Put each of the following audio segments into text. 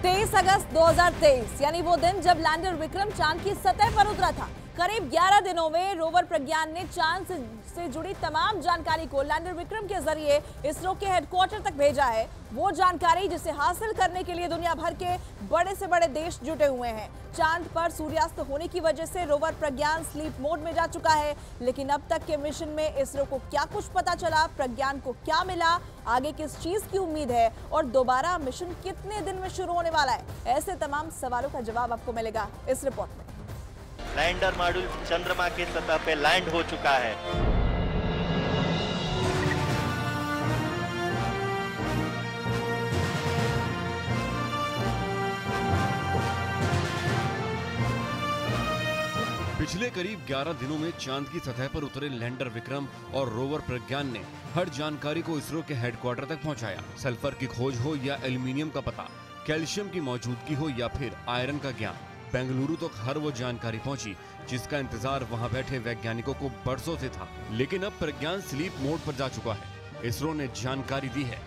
23 अगस्त 2023 यानी वो दिन जब लैंडर विक्रम चांद की सतह पर उतरा था। करीब 11 दिनों में रोवर प्रज्ञान ने चांद से जुड़ी तमाम जानकारी को लैंडर विक्रम के जरिए इसरो के हेडक्वार्टर तक भेजा है। वो जानकारी जिसे हासिल करने के लिए दुनिया भर के बड़े से बड़े देश जुटे हुए हैं। चांद पर सूर्यास्त होने की वजह से रोवर प्रज्ञान स्लीप मोड में जा चुका है, लेकिन अब तक के मिशन में इसरो को क्या कुछ पता चला, प्रज्ञान को क्या मिला, आगे किस चीज की उम्मीद है और दोबारा मिशन कितने दिन में शुरू होने वाला है, ऐसे तमाम सवालों का जवाब आपको मिलेगा इस रिपोर्ट में। लैंडर मॉड्यूल चंद्रमा की सतह पे लैंड हो चुका है। पिछले करीब 11 दिनों में चांद की सतह पर उतरे लैंडर विक्रम और रोवर प्रज्ञान ने हर जानकारी को इसरो के हेडक्वार्टर तक पहुंचाया। सल्फर की खोज हो या एल्यूमिनियम का पता, कैल्शियम की मौजूदगी हो या फिर आयरन का ज्ञान, बेंगलुरु तक हर वो जानकारी पहुंची जिसका इंतजार वहां बैठे वैज्ञानिकों को बरसों से था। लेकिन अब प्रज्ञान स्लीप मोड पर जा चुका है। इसरो ने जानकारी दी है।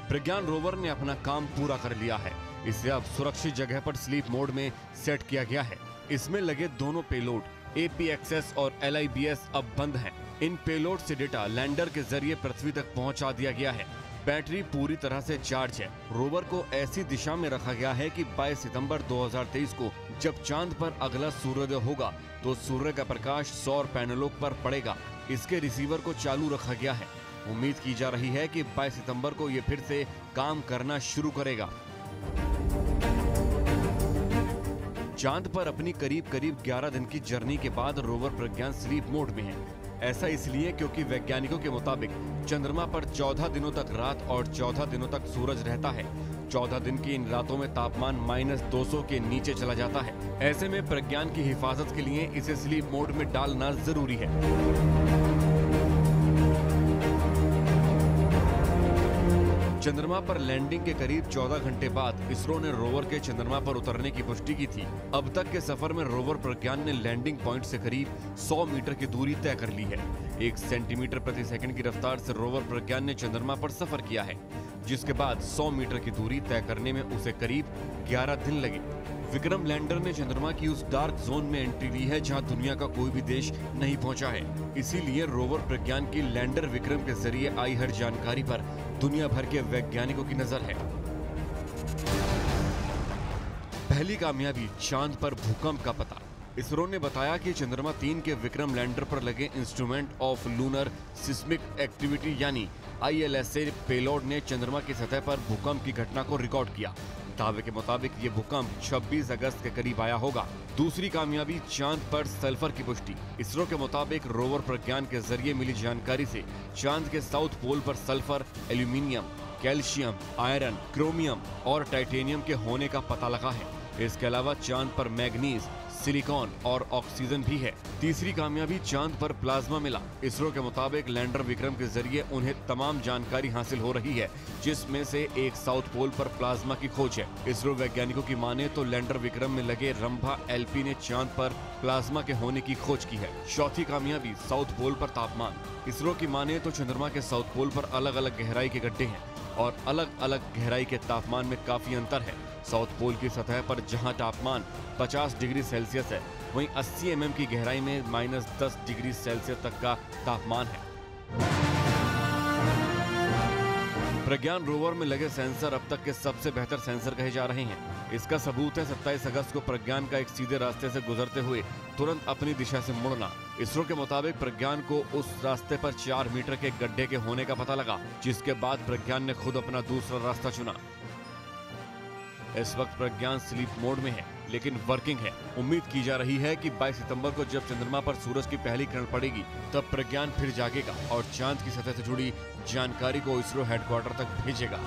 प्रज्ञान रोवर ने अपना काम पूरा कर लिया है। इसे अब सुरक्षित जगह पर स्लीप मोड में सेट किया गया है। इसमें लगे दोनों पेलोड APXS और LIBS अब बंद हैं। इन पेलोड से डेटा लैंडर के जरिए पृथ्वी तक पहुंचा दिया गया है। बैटरी पूरी तरह से चार्ज है। रोवर को ऐसी दिशा में रखा गया है कि 22 सितंबर 2023 को जब चांद पर अगला सूर्योदय होगा तो सूर्य का प्रकाश सौर पैनलों पर पड़ेगा। इसके रिसीवर को चालू रखा गया है। उम्मीद की जा रही है कि 22 सितंबर को ये फिर से काम करना शुरू करेगा। चांद पर अपनी करीब 11 दिन की जर्नी के बाद रोवर प्रज्ञान स्लीप मोड में है। ऐसा इसलिए क्योंकि वैज्ञानिकों के मुताबिक चंद्रमा पर 14 दिनों तक रात और 14 दिनों तक सूरज रहता है। 14 दिन की इन रातों में तापमान -200 के नीचे चला जाता है। ऐसे में प्रज्ञान की हिफाजत के लिए इसे स्लीप मोड में डालना जरूरी है। चंद्रमा पर लैंडिंग के करीब 14 घंटे बाद इसरो ने रोवर के चंद्रमा पर उतरने की पुष्टि की थी। अब तक के सफर में रोवर प्रज्ञान ने लैंडिंग पॉइंट से करीब 100 मीटर की दूरी तय कर ली है। 1 सेंटीमीटर प्रति सेकंड की रफ्तार से रोवर प्रज्ञान ने चंद्रमा पर सफर किया है, जिसके बाद 100 मीटर की दूरी तय करने में उसे करीब 11 दिन लगे। विक्रम लैंडर ने चंद्रमा की उस डार्क जोन में एंट्री ली है जहां दुनिया का कोई भी देश नहीं पहुंचा है। इसीलिए रोवर प्रज्ञान की लैंडर विक्रम के जरिए आई हर जानकारी पर दुनिया भर के वैज्ञानिकों की नजर है। पहली कामयाबी, चांद पर भूकंप का पता। इसरो ने बताया कि चंद्रमा 3 के विक्रम लैंडर पर लगे instrument of lunar seismic activity यानी ILSA पेलोड ने चंद्रमा की सतह पर भूकंप की घटना को रिकॉर्ड किया। दावे के मुताबिक ये भूकंप 26 अगस्त के करीब आया होगा। दूसरी कामयाबी, चांद पर सल्फर की पुष्टि। इसरो के मुताबिक रोवर प्रज्ञान के जरिए मिली जानकारी से चांद के साउथ पोल पर sulphur, aluminium, calcium, iron, chromium और टाइटेनियम के होने का पता लगा है। इसके अलावा चांद पर मैग्नीज, सिलिकॉन और ऑक्सीजन भी है। तीसरी कामयाबी, चांद पर प्लाज्मा मिला। इसरो के मुताबिक लैंडर विक्रम के जरिए उन्हें तमाम जानकारी हासिल हो रही है, जिसमें से एक साउथ पोल पर प्लाज्मा की खोज है। इसरो वैज्ञानिकों की माने तो लैंडर विक्रम में लगे रंभा LP ने चांद पर प्लाज्मा के होने की खोज की है। चौथी कामयाबी, साउथ पोल पर तापमान। इसरो की माने तो चंद्रमा के साउथ पोल पर अलग अलग गहराई के गड्ढे हैं और अलग अलग गहराई के तापमान में काफी अंतर है। साउथ पोल की सतह पर जहां तापमान 50 डिग्री सेल्सियस है, वहीं 80 mm की गहराई में -10 डिग्री सेल्सियस तक का तापमान है। प्रज्ञान रोवर में लगे सेंसर अब तक के सबसे बेहतर सेंसर कहे जा रहे हैं। इसका सबूत है 27 अगस्त को प्रज्ञान का एक सीधे रास्ते से गुजरते हुए तुरंत अपनी दिशा से मुड़ना। इसरो के मुताबिक प्रज्ञान को उस रास्ते पर 4 मीटर के गड्ढे के होने का पता लगा, जिसके बाद प्रज्ञान ने खुद अपना दूसरा रास्ता चुना। इस वक्त प्रज्ञान स्लीप मोड में है, लेकिन वर्किंग है। उम्मीद की जा रही है कि 22 सितंबर को जब चंद्रमा पर सूरज की पहली किरण पड़ेगी, तब प्रज्ञान फिर जागेगा और चांद की सतह से जुड़ी जानकारी को इसरो हेडक्वार्टर तक भेजेगा।